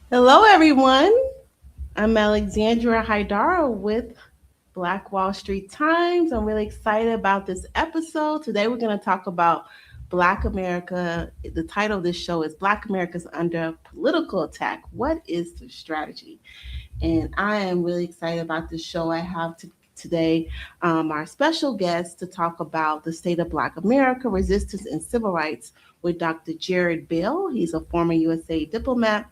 Hello, everyone. I'm Alexandria Haidara with Black Wall Street Times. I'm really excited about this episode. Today, we're going to talk about Black America. The title of this show is Black America's Under Political Attack. What is the strategy? And I am really excited about this show. I have today our special guest to talk about the state of Black America, resistance, and civil rights with Dr. Jared Bell. He's a former USA diplomat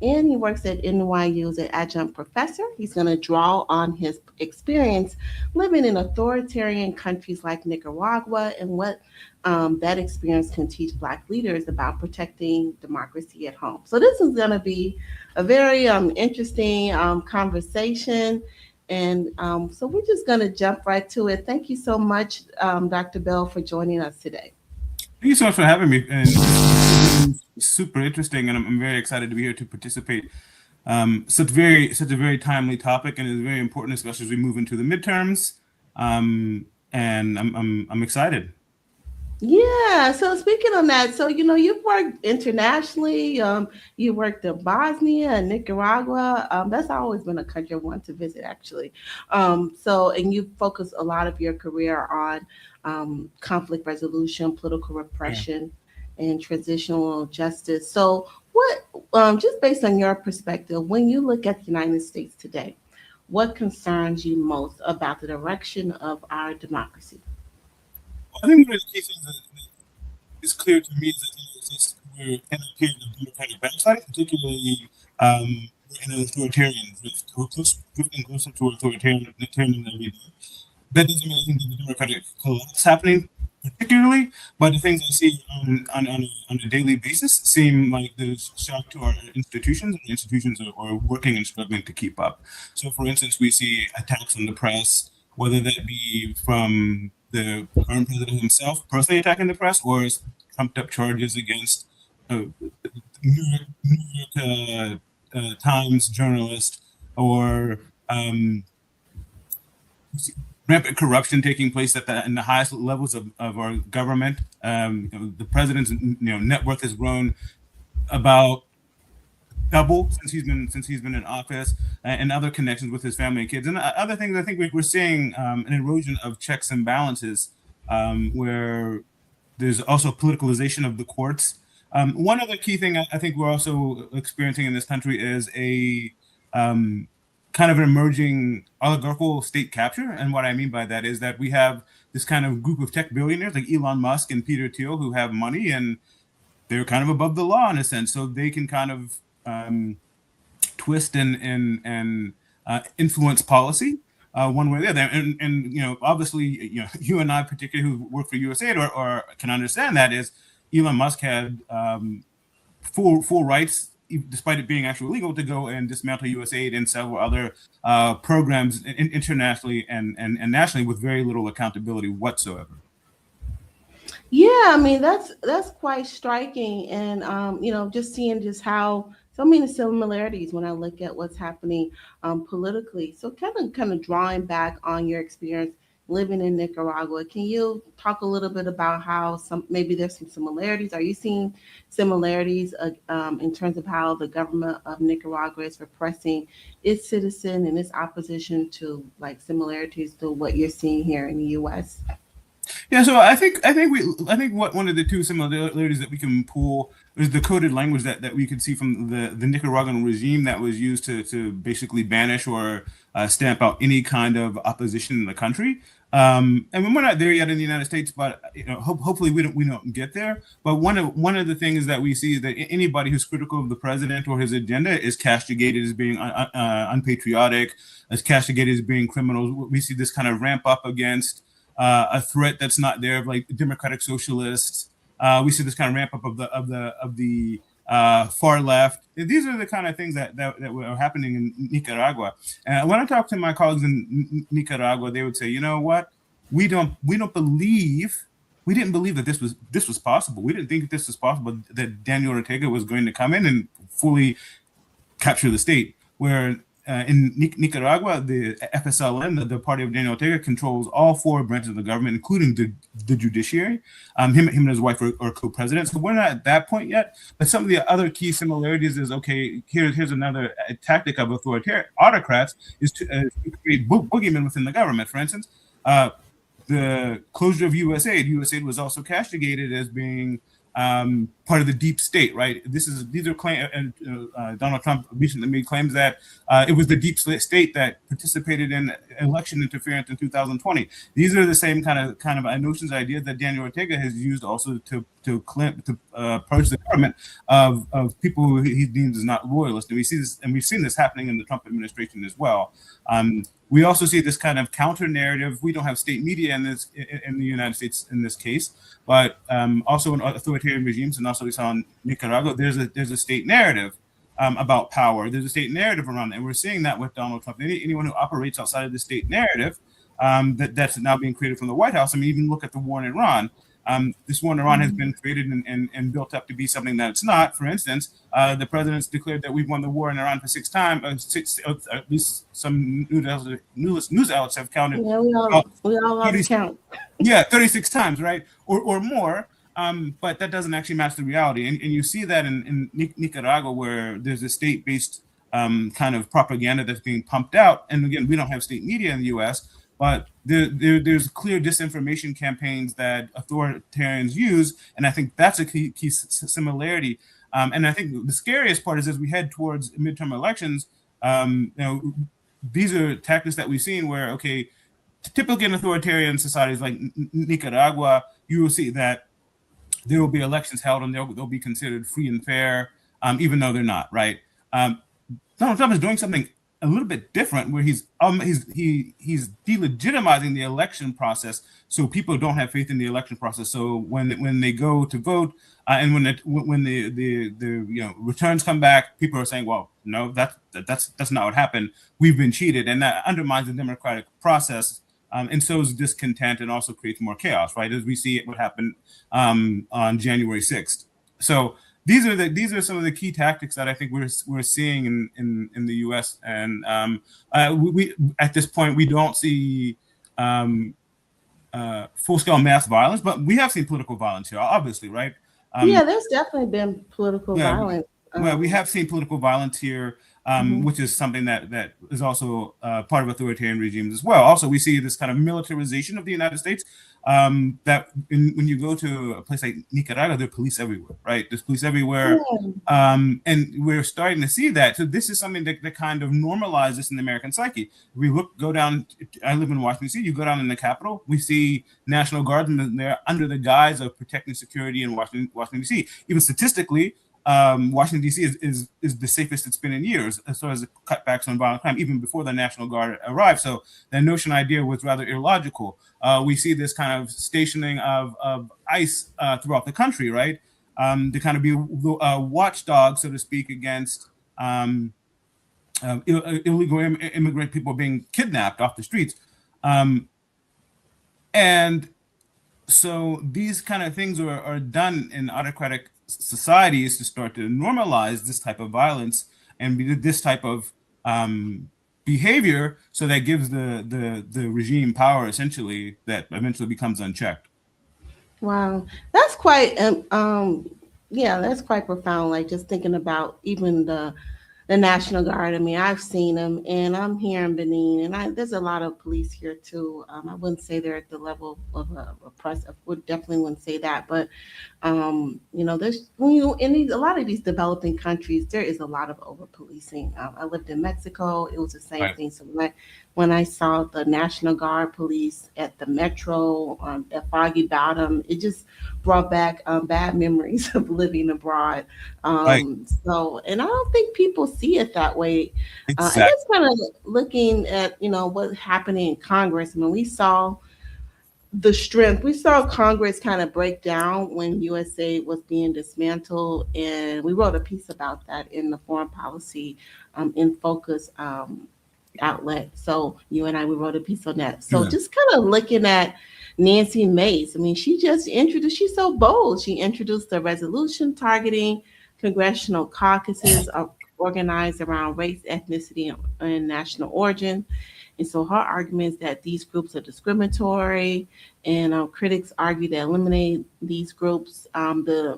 and he works at NYU as an adjunct professor. He's going to draw on his experience living in authoritarian countries like Nicaragua and what that experience can teach Black leaders about protecting democracy at home. So, this is going to be a very interesting conversation. And so, we're just going to jump right to it. Thank you so much, Dr. Bell, for joining us today. Thank you so much for having me. And this is super interesting, and I'm very excited to be here to participate. Such a very timely topic, and it's very important, especially as we move into the midterms. And I'm excited. Yeah. So speaking on that, so you've worked internationally. You worked in Bosnia and Nicaragua. That's always been a country I want to visit, actually. So and you focus a lot of your career on conflict resolution, political Yeah. repression, and transitional justice. So what, just based on your perspective, when you look at the United States today, what concerns you most about the direction of our democracy? I think one of the key things that is clear to me is that we're in a period of democratic backsliding, particularly we're in an authoritarian drift. We're drifting closer to authoritarian every day. That doesn't mean I think there's a democratic collapse happening particularly, but the things I see on a daily basis seem like there's shock to our institutions, and institutions are working and struggling to keep up. So, for instance, we see attacks on the press, whether that be from the current president himself personally attacking the press, or trumped up charges against New York Times journalist, or um, rampant corruption taking place at in the highest levels of our government. The president's net worth has grown about double since he's been in office, and other connections with his family and kids, and other things. I think we're seeing an erosion of checks and balances, where there's also politicalization of the courts. One other key thing I think we're also experiencing in this country is a kind of an emerging oligarchical state capture. And what I mean by that is that we have this kind of group of tech billionaires like Elon Musk and Peter Thiel who have money, and they're kind of above the law in a sense. So they can kind of twist and influence policy one way or the other. And obviously, you and I, particularly who work for USAID, or can understand that is Elon Musk had full rights, despite it being actually illegal, to go and dismantle USAID and several other programs internationally and nationally with very little accountability whatsoever. Yeah, I mean that's quite striking, and just seeing just how so many similarities when I look at what's happening politically. So kind of drawing back on your experience living in Nicaragua, can you talk a little bit about how some maybe there's some similarities? Are you seeing similarities in terms of how the government of Nicaragua is repressing its citizen and its opposition to like similarities to what you're seeing here in the U.S.? Yeah, so I think what one of the two similarities that we can pull is the coded language that we could see from the Nicaraguan regime that was used to basically banish or stamp out any kind of opposition in the country. And we're not there yet in the United States, but hopefully we don't get there. But one of the things that we see is that anybody who's critical of the president or his agenda is castigated as being unpatriotic, as castigated as being criminals. We see this kind of ramp up against a threat that's not there, like democratic socialists. We see this kind of ramp up of the far left. These are the kind of things that were happening in Nicaragua. And when I talk to my colleagues in Nicaragua, they would say, you know what, we don't believe. We didn't believe that this was possible. We didn't think that this was possible, that Daniel Ortega was going to come in and fully capture the state. Where in Nicaragua, the FSLN, the party of Daniel Ortega, controls all four branches of the government, including the judiciary. Him and his wife are co-presidents. So we're not at that point yet. But some of the other key similarities is, okay, here's another tactic of authoritarian autocrats is to create boogeymen within the government. For instance, the closure of USAID. USAID was also castigated as being part of the deep state, right? These are claims, and Donald Trump recently made claims that it was the deep state that participated in election interference in 2020. These are the same kind of notions, ideas that Daniel Ortega has used also to purge the government of people who he deems as not loyalists. And we see this, and we've seen this happening in the Trump administration as well. We also see this kind of counter narrative. We don't have state media in the United States in this case, but also in authoritarian regimes, and also we saw in Nicaragua, there's a state narrative about power. There's a state narrative around it, and we're seeing that with Donald Trump. Anyone who operates outside of the state narrative that's now being created from the White House. I mean, even look at the war in Iran. This war in Iran has been created and built up to be something that it's not. For instance, the president's declared that we've won the war in Iran for 6 times. At least some news outlets have counted. Yeah, we all lost count. Yeah, 36 times, right, or more. But that doesn't actually match the reality, and you see that in Nicaragua, where there's a state-based kind of propaganda that's being pumped out. And again, we don't have state media in the U.S., but there's clear disinformation campaigns that authoritarians use, and I think that's a key similarity. And I think the scariest part is as we head towards midterm elections, these are tactics that we've seen where, okay, typically in authoritarian societies like Nicaragua, you will see that there will be elections held and they'll be considered free and fair, even though they're not, right? Donald Trump is doing something a little bit different, where he's delegitimizing the election process, so people don't have faith in the election process. So when they go to vote, and when the returns come back, people are saying, well, no, that's not what happened. We've been cheated, and that undermines the democratic process, and sows discontent and also creates more chaos, right? As we see what happened on January 6th. So these are some of the key tactics that I think we're seeing in the U.S. And we at this point we don't see full-scale mass violence, but we have seen political violence here, obviously, right? Yeah, there's definitely been political violence. Well, we have seen political violence here, which is something that is also part of authoritarian regimes as well. Also, we see this kind of militarization of the United States. That when you go to a place like Nicaragua, there are police everywhere, right? There's police everywhere, and we're starting to see that. So this is something that kind of normalizes this in the American psyche. We go down. I live in Washington D.C. You go down in the Capitol, we see National Guardsmen there under the guise of protecting security in Washington D.C. Even statistically, Washington D.C. is the safest it's been in years as far as the cutbacks on violent crime, even before the National Guard arrived. So that idea was rather illogical. We see this kind of stationing of ICE throughout the country, right? To kind of be a watchdog, so to speak, against illegal immigrant people being kidnapped off the streets. And so these kind of things are done in autocratic societies to start to normalize this type of violence and this type of behavior, so that gives the regime power, essentially, that eventually becomes unchecked. Wow, that's quite that's quite profound. Like, just thinking about even the National Guard. I mean, I've seen them, and I'm here in Benin, and there's a lot of police here too. I wouldn't say they're at the level of oppressive. Would definitely wouldn't say that, but there's in a lot of these developing countries, there is a lot of over policing. I lived in Mexico; it was the same thing. So when I saw the National Guard police at the metro at Foggy Bottom, it just brought back bad memories of living abroad. So, and I don't think people see it that way. Exactly. I guess kind of looking at what's happening in Congress. I mean, we saw the strength. We saw Congress kind of break down when USAID was being dismantled, and we wrote a piece about that in the Foreign Policy in Focus outlet. So you and we wrote a piece on that. So just kind of looking at Nancy Mace. I mean, she's so bold. She introduced a resolution targeting congressional caucuses organized around race, ethnicity, and national origin. And so her argument is that these groups are discriminatory, and critics argue that eliminate these groups,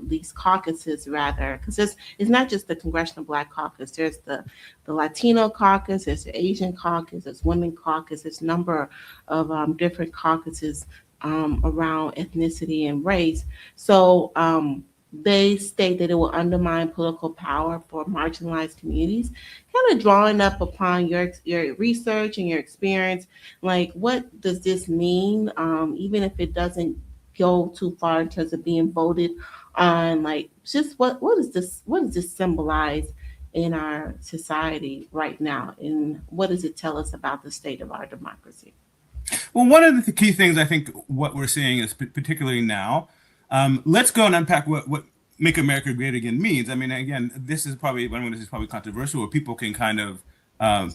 these caucuses rather, because it's not just the Congressional Black Caucus. There's the Latino caucus, there's the Asian caucus, there's Women caucus, there's a number of different caucuses around ethnicity and race. So they state that it will undermine political power for marginalized communities. Kind of drawing up upon your research and your experience, like what does this mean? Even if it doesn't go too far in terms of being voted on, like just what is this? What does this symbolize in our society right now, and what does it tell us about the state of our democracy? Well, one of the key things I think what we're seeing is particularly now. Let's go and unpack what "Make America Great Again" means. I mean, again, this is probably controversial, where people can kind of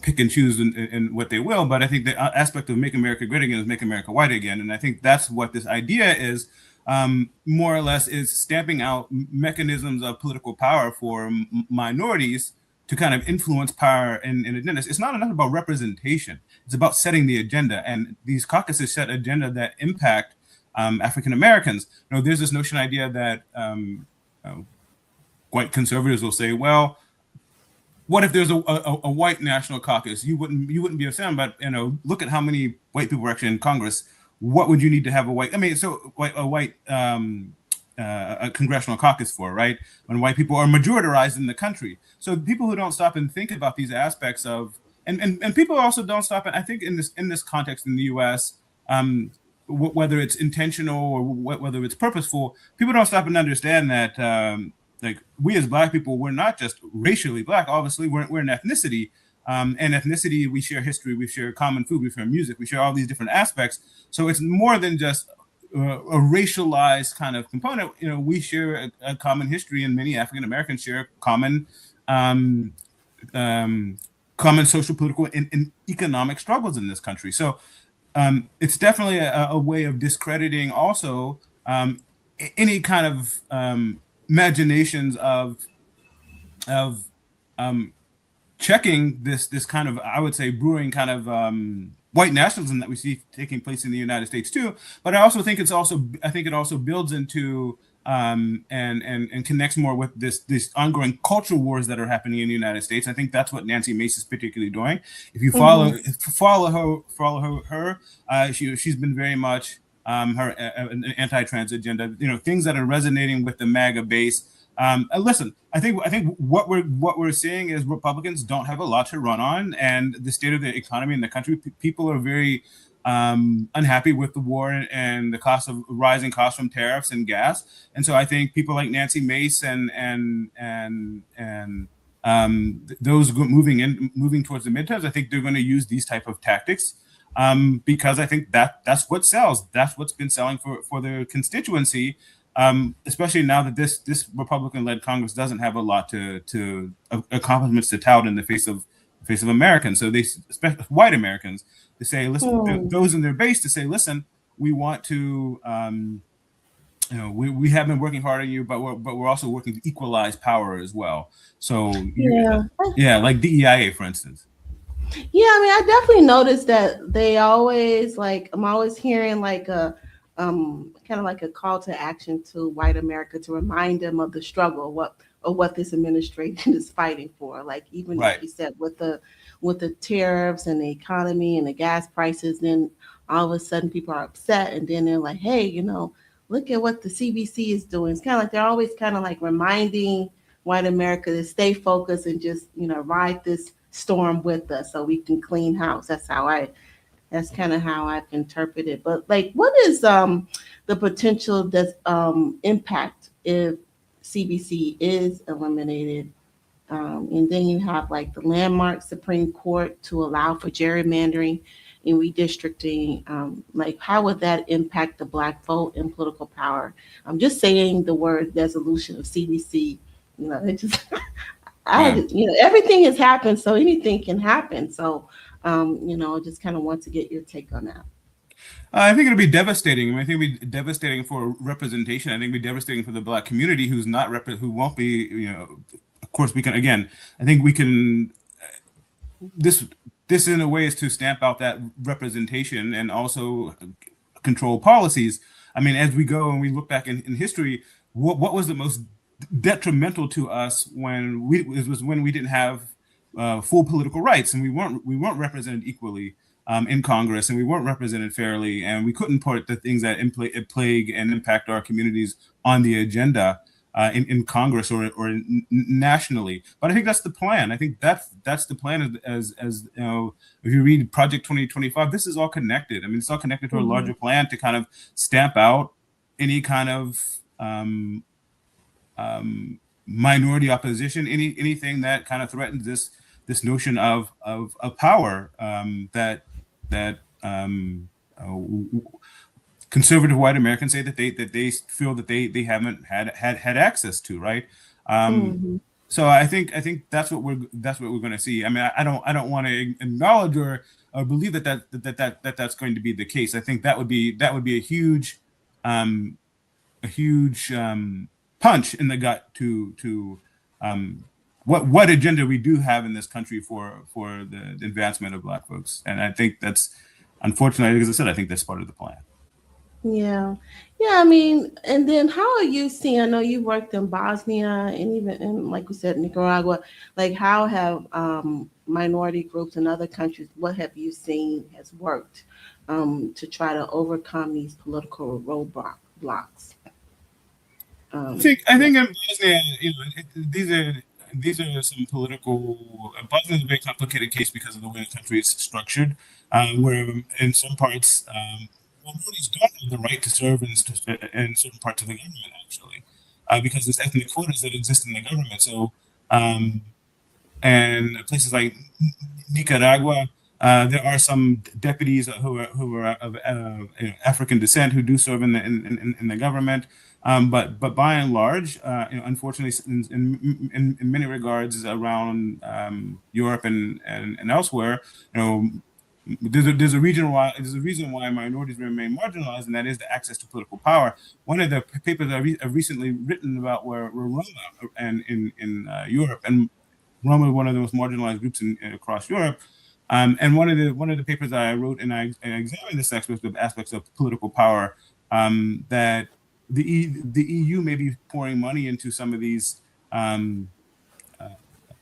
pick and choose in what they will. But I think the aspect of "Make America Great Again" is "Make America White Again," and I think that's what this idea is. More or less, is stamping out mechanisms of political power for minorities to kind of influence power in agendas. It's not enough about representation. It's about setting the agenda. And these caucuses set agenda that impact African Americans. You know, there's this notion idea that white conservatives will say, well, what if there's a white national caucus? You wouldn't be upset, but look at how many white people are actually in Congress. What would you need to have a white? I mean, so a white a congressional caucus for, right? When white people are majoritized in the country. So people who don't stop and think about these aspects of, and people also don't stop. And I think in this context in the U.S., whether it's intentional or whether it's purposeful, people don't stop and understand that like we as Black people, we're not just racially Black. Obviously, we're an ethnicity. And ethnicity, we share history, we share common food, we share music, we share all these different aspects. So it's more than just a racialized kind of component. You know, we share a common history, and many African Americans share common social, political, and economic struggles in this country. So it's definitely a way of discrediting also any kind of imaginations of checking this kind of, I would say, brewing kind of white nationalism that we see taking place in the United States too. But I also think it also builds into and connects more with this ongoing cultural wars that are happening in the United States. I think that's what Nancy Mace is particularly doing. If you follow her, she's been very much her an anti-trans agenda. You know, things that are resonating with the MAGA base. Listen, I think what we're seeing is Republicans don't have a lot to run on, and the state of the economy in the country. People are very unhappy with the war and the rising costs from tariffs and gas. And so I think people like Nancy Mace and those moving towards the midterms, I think they're going to use these type of tactics because I think that's what sells. That's what's been selling for their constituency. Especially now that this Republican-led Congress doesn't have a lot to accomplishments to tout in the face of Americans. So they expect white Americans to say, listen, those in their base to say, listen, we want to, we have been working hard on you, but we're also working to equalize power as well. So like DEIA, for instance. Yeah, I mean, I definitely noticed that they always I'm always hearing like a kind of like a call to action to white America to remind them of the struggle, what this administration is fighting for. Like even like you said, with the tariffs and the economy and the gas prices, then all of a sudden people are upset, and then they're like, hey, look at what the CBC is doing. It's kind of like they're always kind of like reminding white America to stay focused and just ride this storm with us so we can clean house. That's kind of how I've interpreted. But like, what is the potential impact if CBC is eliminated? And then you have like the landmark Supreme Court to allow for gerrymandering and redistricting. Like, how would that impact the Black vote and political power? I'm just saying the word dissolution of CBC. It just, everything has happened, so anything can happen. So, I just kind of want to get your take on that. I think it'll be devastating. I think it'll be devastating for representation. I think it'll be devastating for the Black community who won't be, course, we can again. I think we can this this in a way is to stamp out that representation and also control policies. I mean, as we go and we look back in history, what was the most detrimental to us when we it was when we didn't have full political rights and we weren't represented equally in Congress and we weren't represented fairly and we couldn't put the things that plague and impact our communities on the agenda in Congress or nationally. But I think that's the plan. I think that's the plan. As you know, if you read Project 2025, this is all connected. I mean, it's all connected to a Mm-hmm. larger plan to kind of stamp out any kind of minority opposition, anything that kind of threatens this notion of power that conservative white Americans say that they feel that they haven't had access to, right? Um, Mm-hmm. so I think that's what we're going to see. I mean, I don't want to acknowledge or believe that's going to be the case. I think that would be um, a huge punch in the gut to what agenda we do have in this country for the advancement of Black folks, and I think that's unfortunately, as I said, I think that's part of the plan. Yeah. Yeah, I mean, and then how are you seeing? I know you worked in Bosnia and even in, like we said, Nicaragua. Like, how have minority groups in other countries, what have you seen has worked to try to overcome these political blocks? I Um, think I yeah. think in Bosnia, these are some political. Bosnia is a very complicated case because of the way the country is structured, where in some parts minorities don't have the right to serve in certain parts of the government actually, because there's ethnic quotas that exist in the government. So um, and places like Nicaragua, there are some deputies who are of African descent who do serve in the government. But by and large, unfortunately, in many regards around Europe and elsewhere, you know, there's a reason why minorities remain marginalized, and that is the access to political power. One of the papers I've recently written about were Roma and in Europe, and Roma is one of the most marginalized groups across Europe. And one of the papers that I wrote, and I examined this aspects of political power, that the EU may be pouring money into some of these um,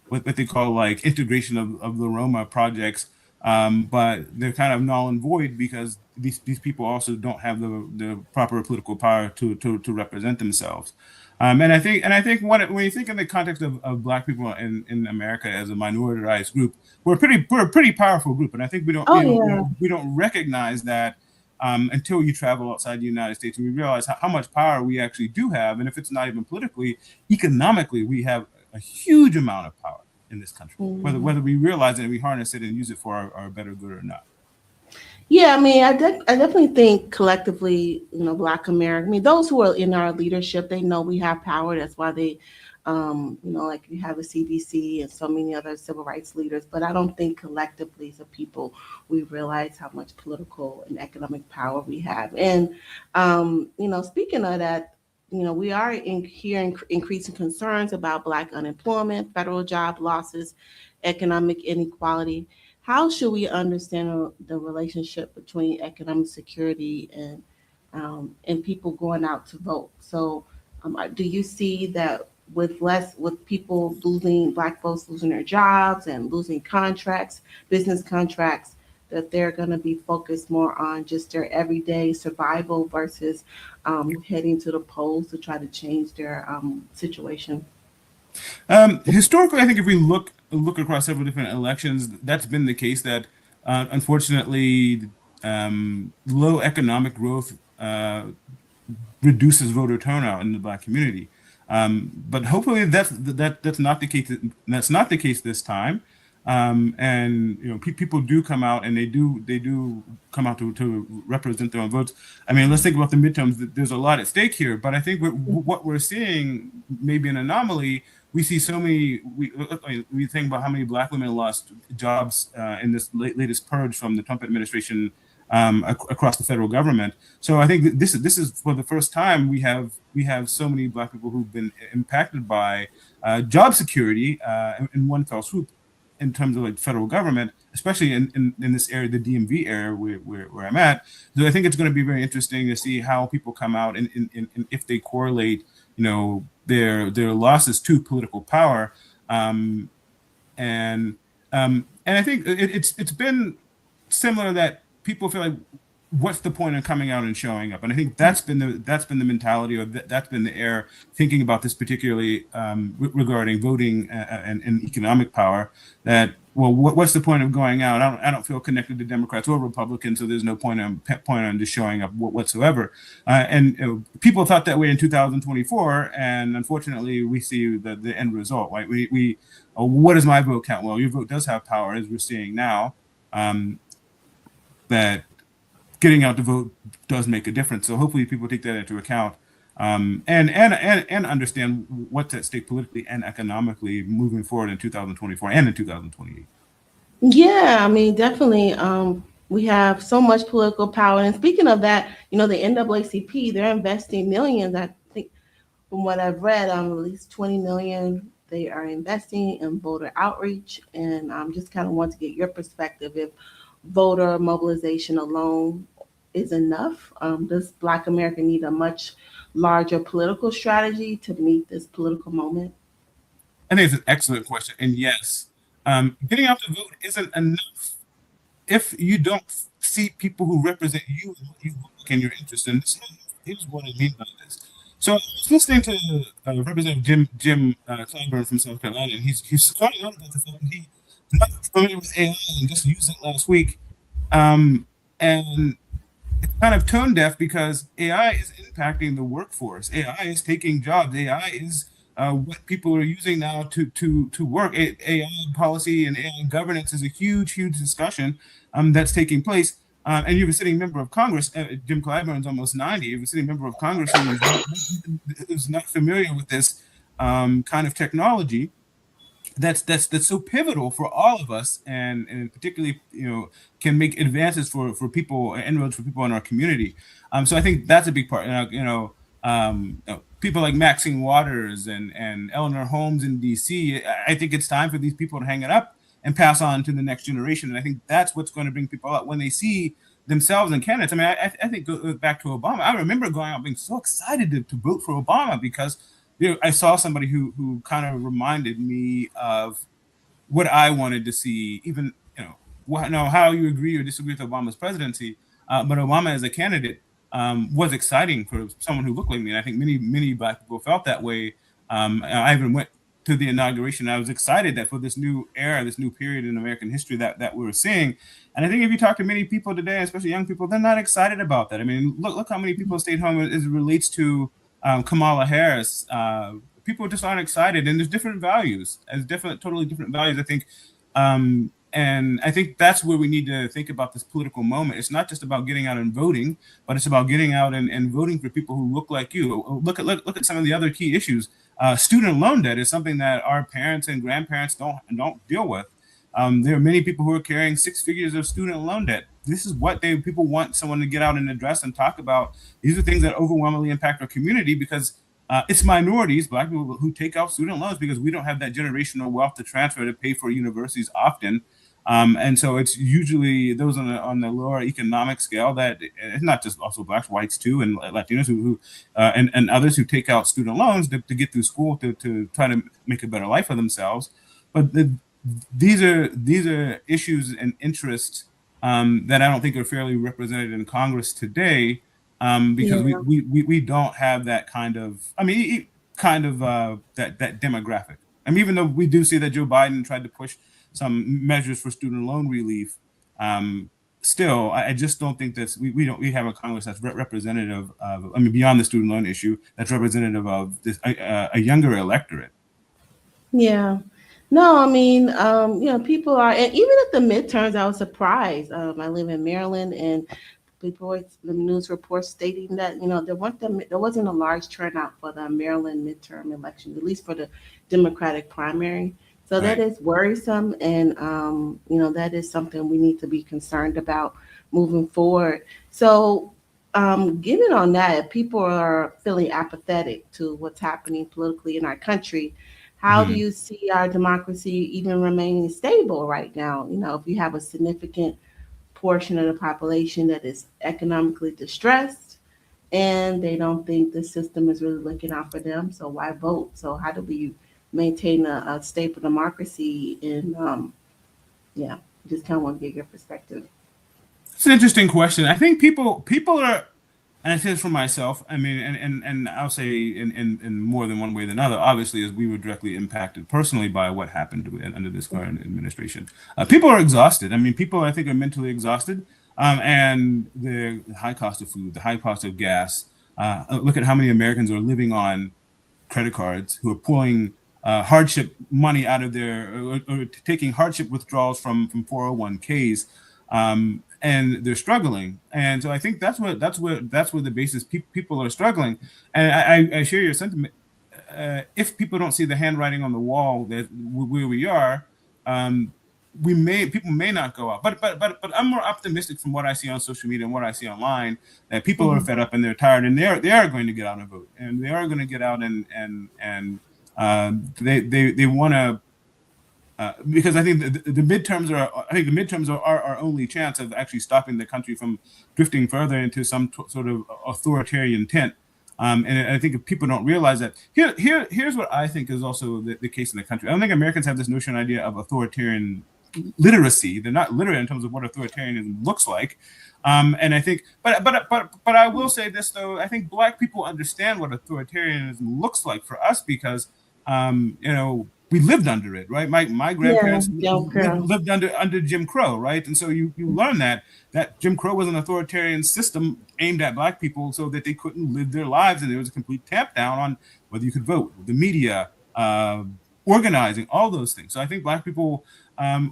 what they call like integration of the Roma projects, but they're kind of null and void because these people also don't have the proper political power to represent themselves. And I think when you think in the context of Black people in America as a minoritized group, we're a pretty powerful group, and I think we don't Oh you know yeah. we don't recognize that until you travel outside the United States and we realize how much power we actually do have, and if it's not even politically, economically, we have a huge amount of power in this country, whether Mhm. whether we realize it and we harness it and use it for our better good or not. Yeah, I mean, I definitely think collectively, Black America. I mean, those who are in our leadership, they know we have power. That's why they, like you have the CDC and so many other civil rights leaders. But I don't think collectively as a people we realize how much political and economic power we have. And speaking of that, we are hearing increasing concerns about Black unemployment, federal job losses, economic inequality. How should we understand the relationship between economic security and people going out to vote? So, do you see that with people losing Black folks losing their jobs and losing contracts, business contracts, that they're going to be focused more on just their everyday survival versus heading to the polls to try to change their situation? Historically, I think if we look across several different elections, that's been the case. That unfortunately, low economic growth reduces voter turnout in the Black community. But hopefully that's not the case. That's not the case this time. And people do come out and they do come out to represent their own votes. I mean, let's think about the midterms. There's a lot at stake here, but I think what we're seeing may be an anomaly. We see so many. We think about how many Black women lost jobs in this latest purge from the Trump administration across the federal government. So I think this is for the first time we have so many Black people who've been impacted by job security in one fell swoop in terms of like federal government, especially in this area, the DMV area where I'm at. So I think it's going to be very interesting to see how people come out and if they correlate, their losses to political power. Um, and I think it's been similar that people feel like what's the point of coming out and showing up, and I think that's been the mentality, or that's been the air thinking about this, particularly regarding voting and economic power, that well, what's the point of going out? I don't feel connected to Democrats or Republicans, so there's no point on just showing up whatsoever. And people thought that way in 2024, and unfortunately, we see the end result. Right? We what does my vote count? Well, your vote does have power, as we're seeing now. Um, that getting out to vote does make a difference. So hopefully, people take that into account. And understand what's at stake politically and economically moving forward in 2024 and in 2028. Yeah, I mean, definitely. We have so much political power. And speaking of that, the NAACP, they're investing millions. I think from what I've read, at least 20 million they are investing in voter outreach. And just kind of want to get your perspective if voter mobilization alone is enough. Does Black America need a much larger political strategy to meet this political moment? I think it's an excellent question. And yes, getting out to vote isn't enough if you don't see people who represent you and what you look like and your interests. And here's what I mean by this. So I was listening to Representative Jim Clyburn from South Carolina, and he's calling out about the fact that he's not familiar with AI and just used it last week. And it's kind of tone deaf because AI is impacting the workforce. AI is taking jobs. AI is what people are using now to work. AI policy and AI governance is a huge discussion that's taking place. And you have a sitting member of Congress, Jim Clyburn's almost 90. You have a sitting member of Congress who's not familiar with this kind of technology that's so pivotal for all of us, and particularly can make advances for people, inroads for people in our community. So I think that's a big part. People like Maxine Waters and Eleanor Holmes in D.C. I think it's time for these people to hang it up and pass on to the next generation. And I think that's what's going to bring people out when they see themselves in candidates. I mean, I think go back to Obama. I remember going out being so excited to vote for Obama because I saw somebody who kind of reminded me of what I wanted to see, even how you agree or disagree with Obama's presidency, but Obama as a candidate was exciting for someone who looked like me, and I think many Black people felt that way. I even went to the inauguration. I was excited that for this new era, this new period in American history that we were seeing, and I think if you talk to many people today, especially young people, they're not excited about that. I mean, look how many people stayed home as it relates to Kamala Harris. People just aren't excited, and there's different values, totally different values. I think, and I think that's where we need to think about this political moment. It's not just about getting out and voting, but it's about getting out and voting for people who look like you. Look at some of the other key issues. Student loan debt is something that our parents and grandparents don't deal with. There are many people who are carrying 6 figures of student loan debt. This is what people want someone to get out and address and talk about. These are things that overwhelmingly impact our community because it's minorities, Black people, who take out student loans because we don't have that generational wealth to transfer to pay for universities often. And so it's usually those on the lower economic scale that it's not just also Blacks, whites too, and Latinos and others who take out student loans to get through school to try to make a better life for themselves. But these are issues and interests that I don't think are fairly represented in Congress today, because Yeah. we don't have that kind of, that demographic. I mean, even though we do see that Joe Biden tried to push some measures for student loan relief, still, I just don't think we have a Congress that's representative of, I mean, beyond the student loan issue, that's representative of this a younger electorate. Yeah. No, I mean, people are, and even at the midterms, I was surprised. I live in Maryland, and people, the news reports stating that there wasn't a large turnout for the Maryland midterm election, at least for the Democratic primary. So that Right. is worrisome, and that is something we need to be concerned about moving forward. So, given on that, if people are feeling apathetic to what's happening politically in our country, How do you see our democracy even remaining stable right now? If you have a significant portion of the population that is economically distressed and they don't think the system is really looking out for them, so why vote? So how do we maintain a stable democracy? And yeah, just kind of want to get your perspective. It's an interesting question. I think people are, and I say this for myself. I mean, and I'll say in more than one way than another. Obviously, as we were directly impacted personally by what happened under this current administration, people are exhausted. I mean, people I think are mentally exhausted, and the high cost of food, the high cost of gas. Look at how many Americans are living on credit cards, who are pulling hardship money out of their, or taking hardship withdrawals from 401ks, and they're struggling. And so I think that's where the basis people are struggling. And I share your sentiment. If people don't see the handwriting on the wall that where we are, um, people may not go out. But I'm more optimistic from what I see on social media and what I see online, that people are Mm-hmm. fed up and they're tired, and they are going to get out and vote, and they are going to get out and they want to, because I think the midterms are our only chance of actually stopping the country from drifting further into some sort of authoritarian tent. And I think if people don't realize that, here's what I think is also the case in the country. I don't think Americans have this notion idea of authoritarian literacy. They're not literate in terms of what authoritarianism looks like. And I think, but I will say this though. I think Black people understand what authoritarianism looks like for us, because we lived under it, right? My Yeah, grandparents Jim Crow. lived under Jim Crow, right? And so you learn that Jim Crow was an authoritarian system aimed at Black people so that they couldn't live their lives, and there was a complete tap down on whether you could vote, the media, organizing, all those things. So I think Black people,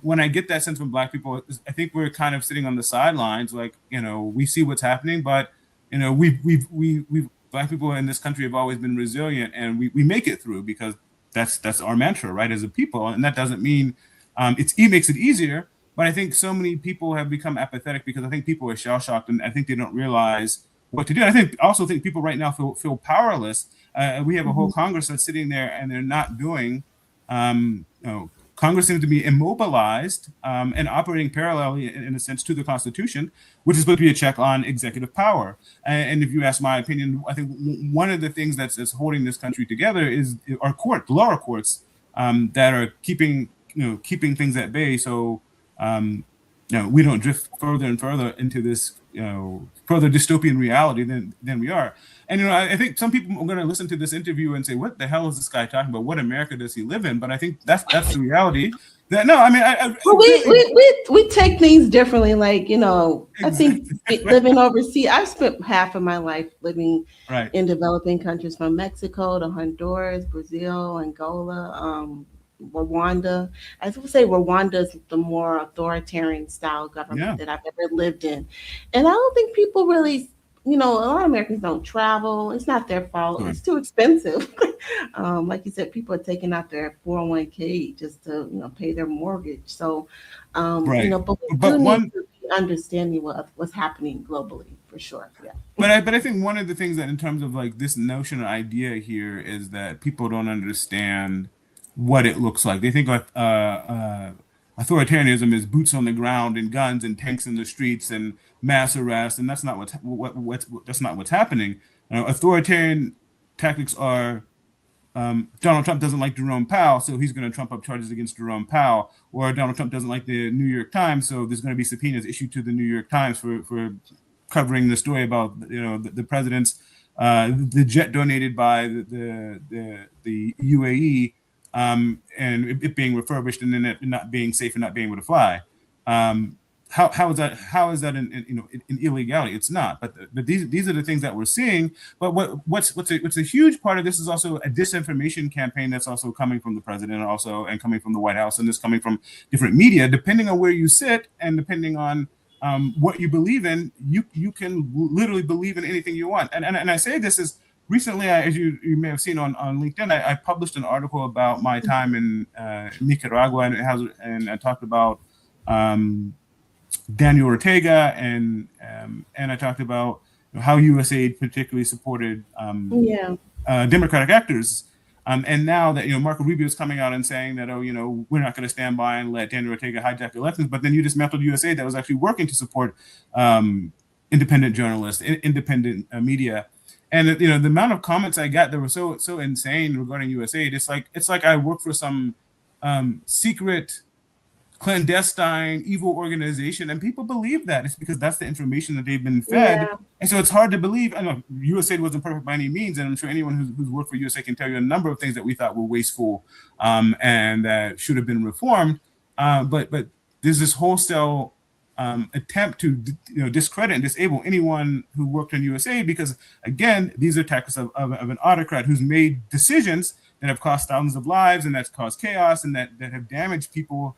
when I get that sense from Black people, I think we're kind of sitting on the sidelines, like, we see what's happening, but we've Black people in this country have always been resilient, and we make it through, because that's our mantra, right, as a people. And that doesn't mean it makes it easier, but I think so many people have become apathetic because I think people are shell shocked, and I think they don't realize what to do. I also think people right now feel powerless. We have a whole Mhm. Congress that's sitting there and they're not doing. Congress seems to be immobilized, and operating parallelly, in a sense, to the Constitution, which is supposed to be a check on executive power. And if you ask my opinion, I think one of the things that's holding this country together is our the lower courts, that are keeping things at bay. So we don't drift further and further into this further dystopian reality than we are. And I think some people are going to listen to this interview and say, "What the hell is this guy talking about? What America does he live in?" But I think that's the reality. That no, I mean, I Well, really we take things differently. Like, I think exactly living overseas, I've spent half of my life living right. in developing countries, from Mexico to Honduras, Brazil, Angola, Rwanda. I would say Rwanda is the more authoritarian style government Yeah, that I've ever lived in. And I don't think people really, a lot of Americans don't travel. It's not their fault. sure. It's too expensive. Like you said, people are taking out their 401k just to, pay their mortgage. So, Right. but we But do need one to be understanding what's happening globally for sure. Yeah. but I think one of the things that, in terms of like this notion or idea here, is that people don't understand what it looks like. They think authoritarianism is boots on the ground and guns and tanks in the streets and mass arrest, and that's not that's not what's happening. Authoritarian tactics are, Donald Trump doesn't like Jerome Powell, so he's going to trump up charges against Jerome Powell. Or Donald Trump doesn't like the New York Times, so there's going to be subpoenas issued to the New York Times for covering the story about the president's, the jet donated by the UAE, and it being refurbished, and then it not being safe and not being able to fly. Um, how is that an illegality? It's not. But these are the things that we're seeing. But what's a huge part of this is also a disinformation campaign that's also coming from the president, and coming from the White House, and this coming from different media. Depending on where you sit, and depending on what you believe in, you can literally believe in anything you want. And I say this is recently, as you may have seen on LinkedIn, I published an article about my time in Nicaragua, and I talked about Daniel Ortega, and I talked about how USAID particularly supported Yeah. Democratic actors. And now that Marco Rubio is coming out and saying that, oh, we're not going to stand by and let Daniel Ortega hijack elections, but then you dismantled USA that was actually working to support independent journalists, independent media. And the amount of comments I got that were so insane regarding USA, it's like I work for some secret clandestine evil organization, and people believe that it's because that's the information that they've been fed. Yeah. And so it's hard to believe. I know USA wasn't perfect by any means, and I'm sure anyone who's worked for USA can tell you a number of things that we thought were wasteful, and that should have been reformed. But there's this wholesale attempt to discredit and disable anyone who worked in USA, because again, these are tactics of an autocrat who's made decisions that have cost thousands of lives, and that's caused chaos, and that have damaged people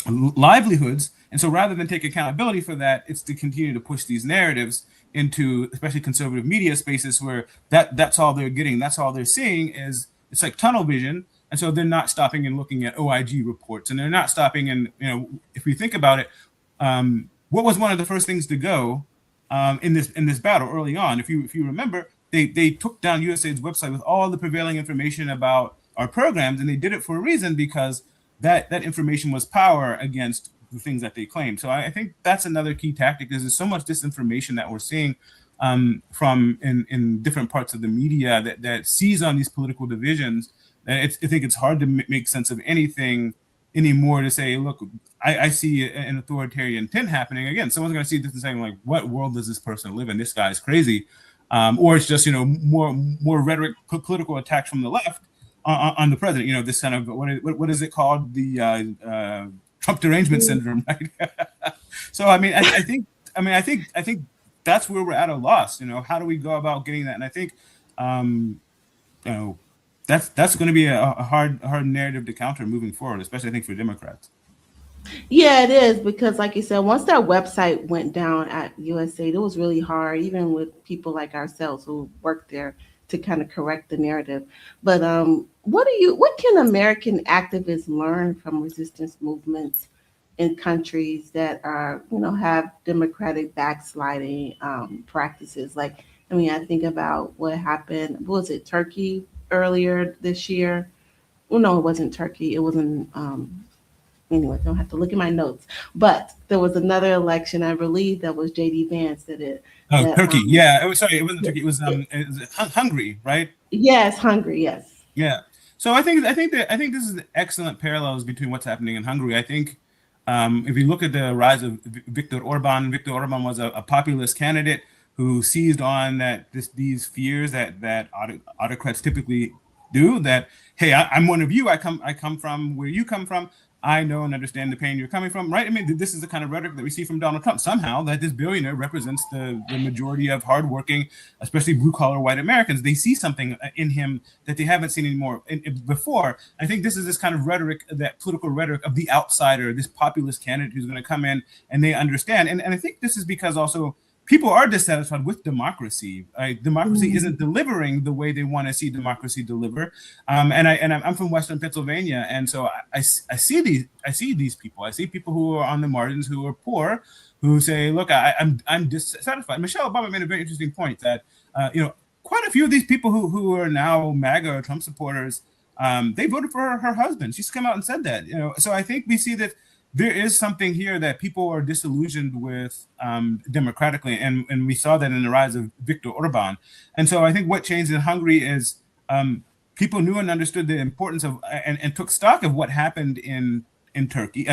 livelihoods. And so rather than take accountability for that, it's to continue to push these narratives into especially conservative media spaces where that's all they're getting, that's all they're seeing. Is it's like tunnel vision. And so they're not stopping and looking at OIG reports, and they're not stopping. And if we think about it, what was one of the first things to go in this battle early on? If you remember, they took down USAID's website with all the prevailing information about our programs, and they did it for a reason, because that information was power against the things that they claim. So I think that's another key tactic. There's so much disinformation that we're seeing from in different parts of the media that sees on these political divisions. I think it's hard to make sense of anything anymore, to say, look, I see an authoritarian tint happening. Again, someone's going to see this and saying, like, what world does this person live in? This guy's crazy. Or it's just more rhetoric, political attacks from the left on the president. This kind of what is it called, the Trump derangement syndrome, right? So I think that's where we're at a loss. How do we go about getting that? And I think that's going to be a hard narrative to counter moving forward, especially I think for Democrats. Yeah, it is, because, like you said, once that website went down at USA, it was really hard, even with people like ourselves who worked there, to kind of correct the narrative. But what can American activists learn from resistance movements in countries that are have democratic backsliding practices? Like, I think about what happened. What was it, Turkey earlier this year? Well, no, it wasn't Turkey. It wasn't. Anyway, don't have to look at my notes. But there was another election, I believe, that was J.D. Vance that it Oh, that Turkey. Yeah. Sorry, it wasn't Turkey. It was Hungary, right? yes, Hungary, yes. Yeah. So I think this is excellent parallels between what's happening in Hungary. I think if you look at the rise of Viktor Orban was a populist candidate who seized on these fears that autocrats typically do. That, hey, I'm one of you. I come from where you come from. I know and understand the pain you're coming from, right? This is the kind of rhetoric that we see from Donald Trump. Somehow, that this billionaire represents the majority of hardworking, especially blue-collar white Americans. They see something in him that they haven't seen anymore before. I think this is this kind of rhetoric, that political rhetoric of the outsider, this populist candidate who's going to come in and they understand. And I think this is because also people are dissatisfied with democracy. Democracy isn't delivering the way they want to see democracy deliver. I'm from Western Pennsylvania, and so I see these people. I see people who are on the margins, who are poor, who say, "Look, I'm dissatisfied." Michelle Obama made a very interesting point that quite a few of these people who are now MAGA or Trump supporters, they voted for her husband. She's come out and said that. So I think we see that there is something here that people are disillusioned with democratically, and we saw that in the rise of Viktor Orban. And so I think what changed in Hungary is people knew and understood the importance of and took stock of what happened in Turkey.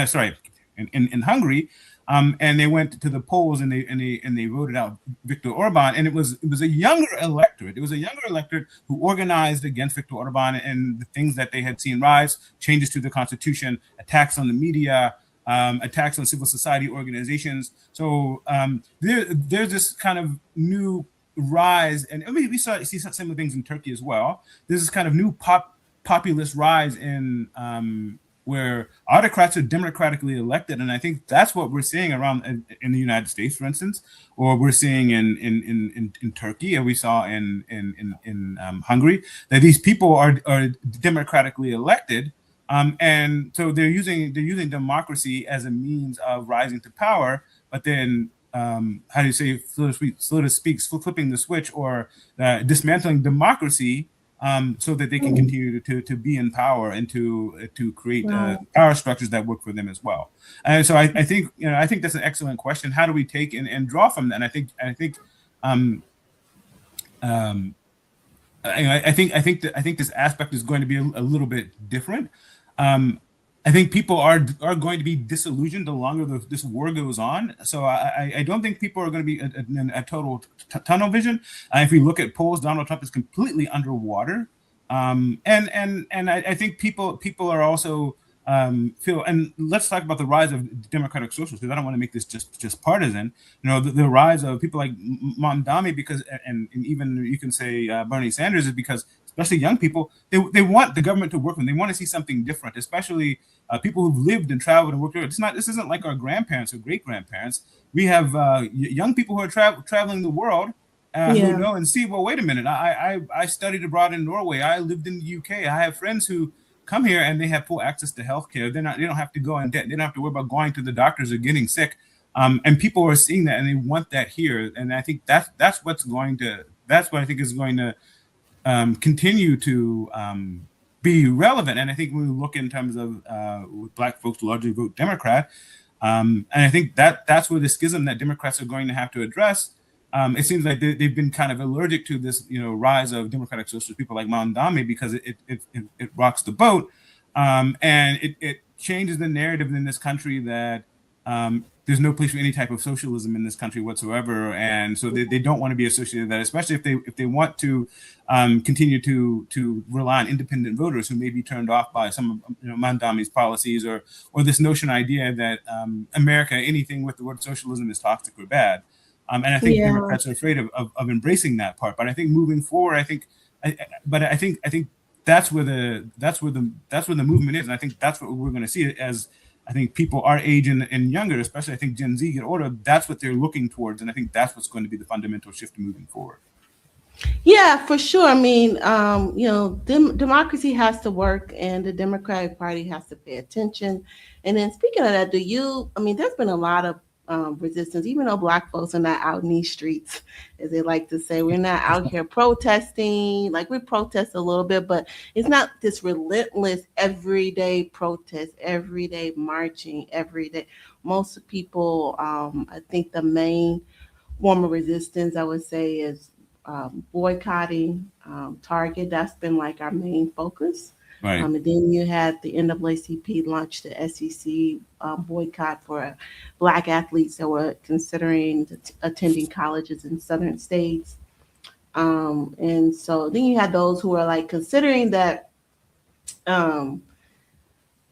In Hungary, and they went to the polls and they voted out Viktor Orban, and it was a younger electorate. It was a younger electorate who organized against Viktor Orban and the things that they had seen rise: changes to the constitution, attacks on the media, attacks on civil society organizations. So there's this kind of new rise, and we see some similar things in Turkey as well. There's this kind of new populist rise in where autocrats are democratically elected, and I think that's what we're seeing around in the United States, for instance, or we're seeing in Turkey, and we saw in Hungary, that these people are democratically elected. And so they're using democracy as a means of rising to power, but then how do you say, so to speak, flipping the switch or dismantling democracy so that they can continue to be in power and to create Right. power structures that work for them as well. And so I think I think that's an excellent question. How do we take and draw from that? And I think um, um, I think this aspect is going to be a little bit different. Um, I think people are going to be disillusioned the longer this war goes on. So I don't think people are going to be in a total tunnel vision. If you look at polls, Donald Trump is completely underwater, and I think people are also feel. And let's talk about the rise of democratic socialists, because I don't want to make this just partisan. The rise of people like Mamdani, because and even you can say Bernie Sanders, is because especially young people, they want the government to work with them. They want to see something different, especially people who've lived and traveled and worked here. This isn't like our grandparents or great grandparents. We have young people who are traveling the world, who Yeah. know and see. Well, wait a minute. I studied abroad in Norway. I lived in the UK. I have friends who come here and they have full access to healthcare. They don't have to go in debt. They don't have to worry about going to the doctors or getting sick. And people are seeing that and they want that here. And I think that's what I think is going to continue to be relevant. And I think when we look in terms of Black folks largely vote Democrat, and I think that's where the schism that Democrats are going to have to address. It seems like they've been kind of allergic to this, rise of democratic socialist people like Mandami, because it rocks the boat, and it changes the narrative in this country that there's no place for any type of socialism in this country whatsoever, and so they don't want to be associated with that, especially if they want to continue to rely on independent voters who may be turned off by some of Mandami's policies, or this notion idea that America, anything with the word socialism, is toxic or bad. And I think Yeah. Democrats are afraid of embracing that part. But I think moving forward, I think that's where the movement is, and I think that's what we're going to see as I think people our age and younger, especially I think Gen Z get older. That's what they're looking towards, and I think that's what's going to be the fundamental shift moving forward. Yeah, for sure. I mean, democracy has to work, and the Democratic Party has to pay attention. And then, speaking of that, I mean, there's been a lot of resistance, even though Black folks are not out in these streets, as they like to say. We're not out here protesting. Like, we protest a little bit, but it's not this relentless everyday protest, everyday marching, every day. Most people, I think the main form of resistance, I would say, is boycotting Target. That's been like our main focus. Right. And then you had the NAACP launch the SEC boycott for Black athletes that were considering attending colleges in southern states. And so then you had those who are like considering that um,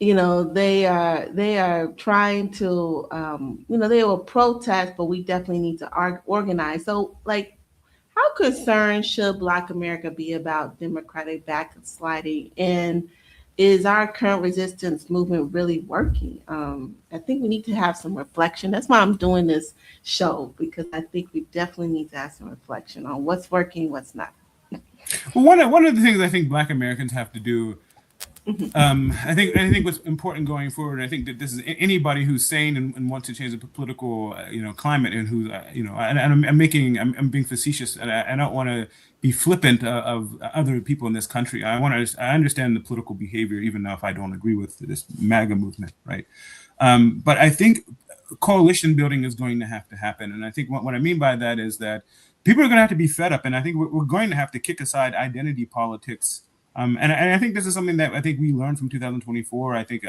they are trying to they will protest, but we definitely need to organize. So, like, how concerned should Black America be about Democratic backsliding, and is our current resistance movement really working? I think we need to have some reflection. That's why I'm doing this show, because I think we definitely need to have some reflection on what's working, what's not. Well, one of the things I think Black Americans have to do. Mhm. I think what's important going forward. I think that this is anybody who's sane and wants to change the political, climate, and who, and I'm being facetious, and I don't want to be flippant of other people in this country. I understand the political behavior, even though if I don't agree with this MAGA movement, right? But I think coalition building is going to have to happen, and I think what I mean by that is that people are going to have to be fed up, and I think we're going to have to kick aside identity politics. And I think this is something that I think we learned from 2024. I think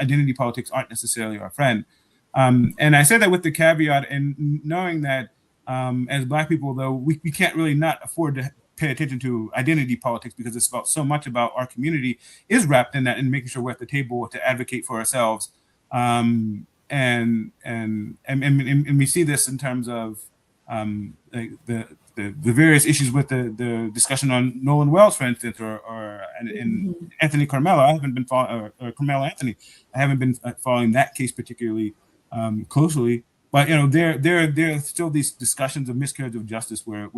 identity politics aren't necessarily our friend, and I say that with the caveat and knowing that as Black people, though, we can't really not afford to pay attention to identity politics, because it's about so much about our community is wrapped in that, and making sure we're at the table to advocate for ourselves. And we see this in terms of like the various issues with the discussion on Nolan Wells, for instance, and Mhm. Anthony Carmelo. I haven't been following Carmelo Anthony. I haven't been following that case particularly closely. But there are still these discussions of miscarriage of justice where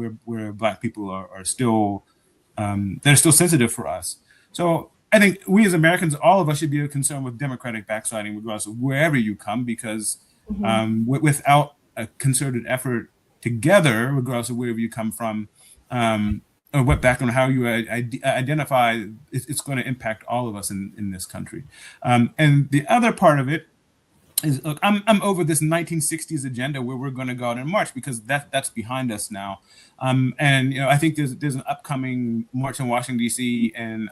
Black people are still they're still sensitive for us. So I think we as Americans, all of us, should be concerned with democratic backsliding, regardless of wherever you come, because Mhm. without a concerted effort together, regardless of wherever you come from, or what background, how you identify, it's going to impact all of us in this country. And the other part of it is, look, I'm over this 1960s agenda where we're going to go out and march, because that's behind us now. And I think there's an upcoming march in Washington D.C. and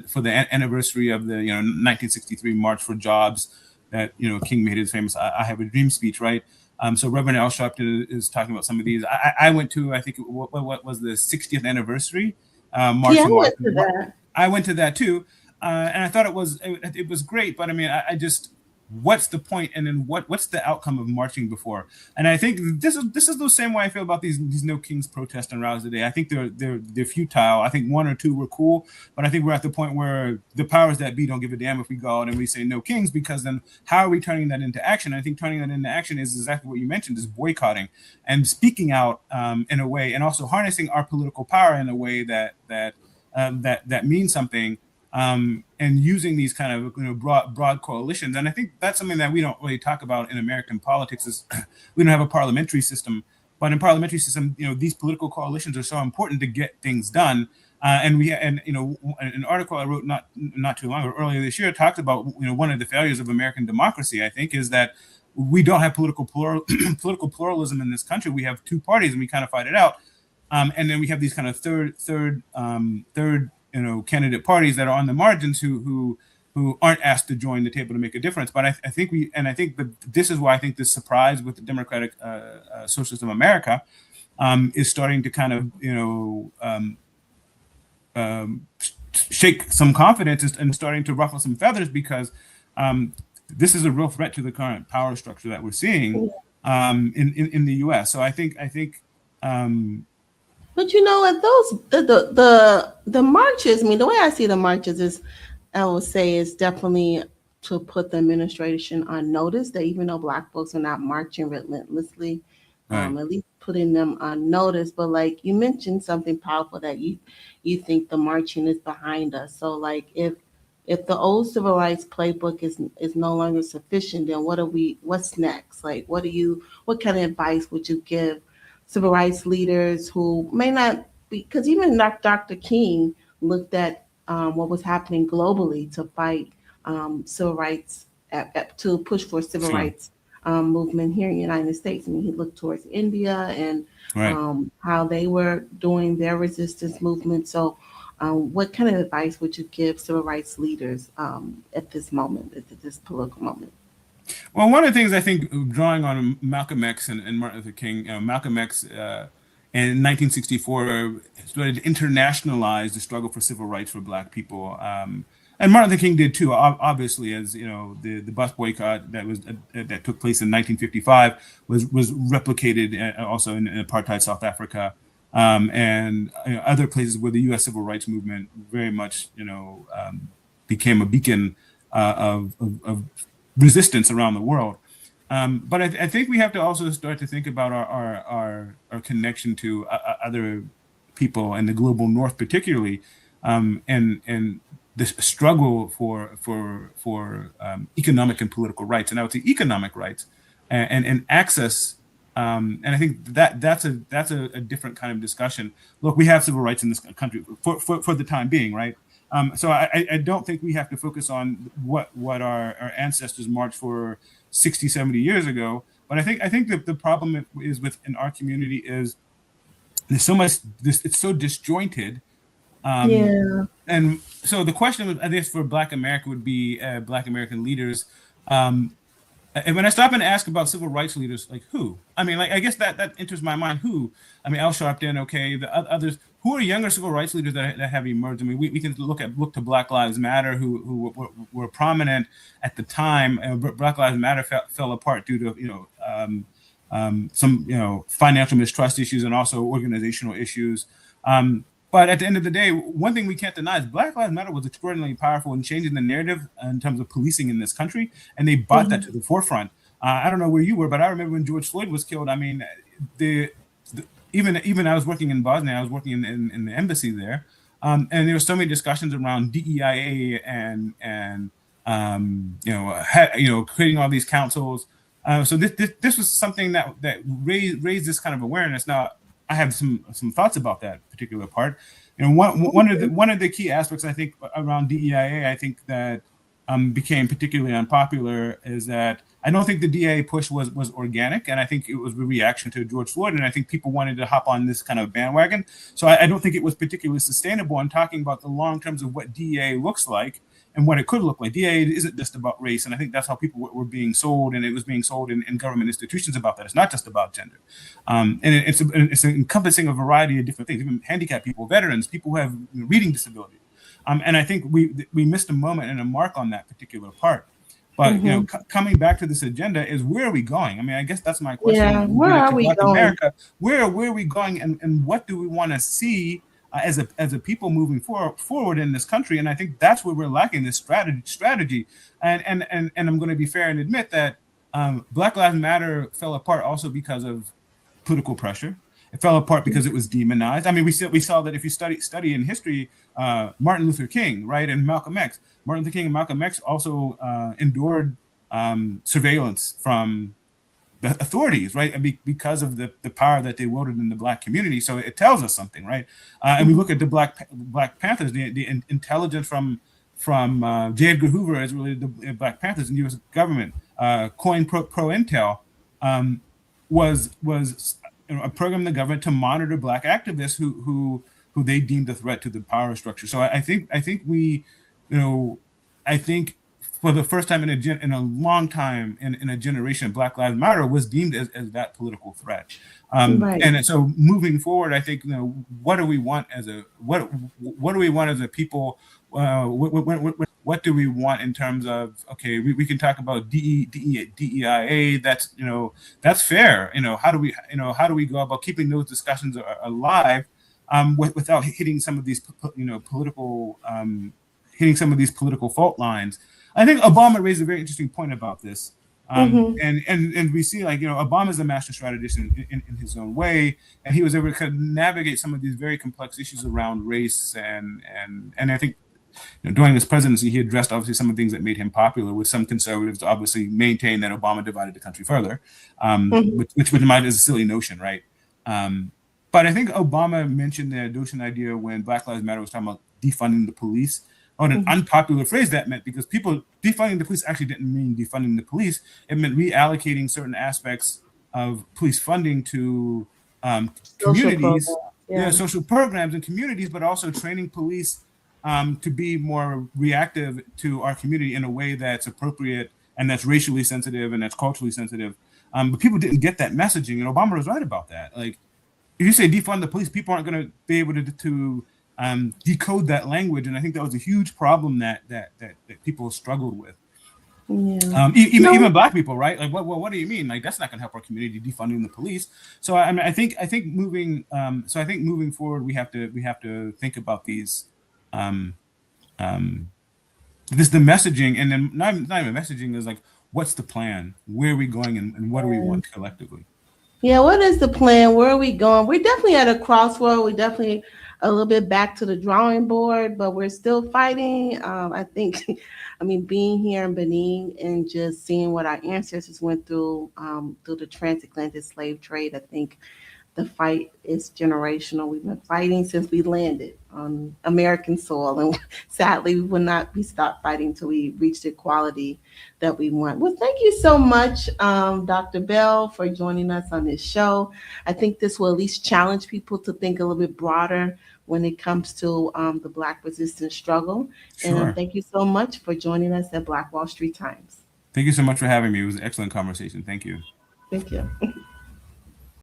for the anniversary of the 1963 March for Jobs that King made his famous "I Have a Dream" speech, right? So Reverend Al Sharpton is talking about some of these. I went to, I think, what was the 60th anniversary Yeah, March I in went to Washington. that. I went to that too, and I thought it was great. But I mean, I just, what's the point, and then what's the outcome of marching before? And I think this is the same way I feel about these No Kings protests and rallies today. I think they're futile. I think one or two were cool, but I think we're at the point where the powers that be don't give a damn if we go out and we say No Kings, because then how are we turning that into action? I think turning that into action is exactly what you mentioned: is boycotting and speaking out in a way, and also harnessing our political power in a way that means something, and using these kind of broad coalitions. And I think that's something that we don't really talk about in American politics. Is we don't have a parliamentary system, but in parliamentary system, these political coalitions are so important to get things done. And an article I wrote not too long ago, earlier this year, talked about one of the failures of American democracy, I think, is that we don't have political pluralism in this country. We have two parties, and we kind of fight it out. And then we have these kind of third candidate parties that are on the margins, who aren't asked to join the table to make a difference. But I think that this is why I think this surprise with the Democratic Socialist of America is starting to kind of shake some confidence and starting to ruffle some feathers, because this is a real threat to the current power structure that we're seeing in the U.S. So I think. But at those the marches. I mean, the way I see the marches is, I would say, is definitely to put the administration on notice that even though Black folks are not marching relentlessly, Right. at least putting them on notice. But like you mentioned something powerful, that you think the marching is behind us. So like if the old civil rights playbook is no longer sufficient, then what's next? Like what kind of advice would you give civil rights leaders who may not be, because even Dr. King looked at what was happening globally to fight civil rights, to push for civil Sure. rights movement here in the United States. I mean, he looked towards India and Right. how they were doing their resistance movement. So, what kind of advice would you give civil rights leaders at this moment, at this political moment? Well, one of the things I think, drawing on Malcolm X and Martin Luther King, Malcolm X in 1964 started to internationalize the struggle for civil rights for Black people. And Martin Luther King did too, obviously, as the bus boycott that took place in 1955 was replicated also in apartheid South Africa, and other places where the U.S. civil rights movement very much became a beacon of resistance around the world. But I think we have to also start to think about our connection to other people in the global North, particularly, and this struggle for economic and political rights, and I would say economic rights and access. And I think that's a different kind of discussion. Look, we have civil rights in this country for the time being, right? So I don't think we have to focus on what our ancestors marched for 60, 70 years ago. But I think that the problem is within our community is there's so much it's so disjointed. Yeah, And so the question, I guess, for Black America would be Black American leaders. And when I stop and ask about civil rights leaders, like who? I mean, like I guess that enters my mind. Who? I mean, Al Sharpton, okay. The others. Who are younger civil rights leaders that have emerged? I mean, we can look to Black Lives Matter, who were prominent at the time. Black Lives Matter fell apart due to some financial mistrust issues and also organizational issues. But at the end of the day, one thing we can't deny is Black Lives Matter was extraordinarily powerful in changing the narrative in terms of policing in this country, and they brought that to the forefront. I don't know where you were, but I remember when George Floyd was killed. I mean, even I was working in Bosnia. I was working in the embassy there, and there were so many discussions around DEIA and creating all these councils. So this was something that raised this kind of awareness. Now, I have some thoughts about that particular part. You know, one of the key aspects I think around DEIA, I think that became particularly unpopular is that I don't think the DEIA push was organic, and I think it was a reaction to George Floyd, and I think people wanted to hop on this kind of bandwagon. So I don't think it was particularly sustainable in talking about the long terms of what DEIA looks like and what it could look like. DEIA isn't just about race, and I think that's how people were being sold, and it was being sold in government institutions about that. It's not just about gender, and it's encompassing a variety of different things, even handicapped people, veterans, people who have reading disability. And I think we missed a moment and a mark on that particular part. But you know, coming back to this agenda is where are we going? I mean, I guess that's my question. Yeah, where are we Black going? America, where are we going, and what do we want to see as a people moving forward in this country? And I think that's where we're lacking this strategy. And I'm going to be fair and admit that Black Lives Matter fell apart also because of political pressure. It fell apart because it was demonized. I mean, we saw that if you study in history, Martin Luther King, right, and Malcolm X. Martin Luther King and Malcolm X also endured surveillance from the authorities, right, because of the power that they wielded in the Black community. So it tells us something, right? And we look at the Black Panthers, the intelligence from J. Edgar Hoover as related to Black Panthers in the U.S. government, COINTEL was a program in the government to monitor Black activists who they deemed a threat to the power structure. So I think we, I think for the first time in a long time in a generation, Black Lives Matter was deemed as that political threat. Right. And so moving forward, I think what do we want as a what do we want as a people? What do we want in terms of, okay, we can talk about DEIA, that's fair. How do we go about keeping those discussions alive without hitting some of these political fault lines? I think Obama raised a very interesting point about this. And we see Obama's a master strategist in his own way, and he was able to navigate some of these very complex issues around race and I think during his presidency, he addressed obviously some of the things that made him popular, with some conservatives obviously maintain that Obama divided the country further, which might is a silly notion, right? But I think Obama mentioned the notion idea when Black Lives Matter was talking about defunding the police, on an unpopular phrase that meant, because people defunding the police actually didn't mean defunding the police. It meant reallocating certain aspects of police funding to communities, social programs and communities, but also training police to be more reactive to our community in a way that's appropriate and that's racially sensitive and that's culturally sensitive. But people didn't get that messaging, and Obama was right about that. Like, if you say defund the police, people aren't going to be able to decode that language, and I think that was a huge problem that people struggled with. Yeah. Even Black people, right? Like, what do you mean? Like, that's not going to help our community, defunding the police. So I mean, I think moving forward, we have to think about these. The messaging, and then not even messaging, is like, what's the plan? Where are we going, and what do we want collectively? Yeah, what is the plan? Where are we going? We're definitely at a crossroad. We're definitely a little bit back to the drawing board, but we're still fighting. I think, being here in Benin and just seeing what our ancestors went through the transatlantic slave trade, I think the fight is generational. We've been fighting since we landed on American soil, and sadly, we will not be stopped fighting until we reach the equality that we want. Well, thank you so much, Dr. Bell, for joining us on this show. I think this will at least challenge people to think a little bit broader when it comes to the Black resistance struggle. Sure. And thank you so much for joining us at Black Wall Street Times. Thank you so much for having me. It was an excellent conversation. Thank you. Thank you.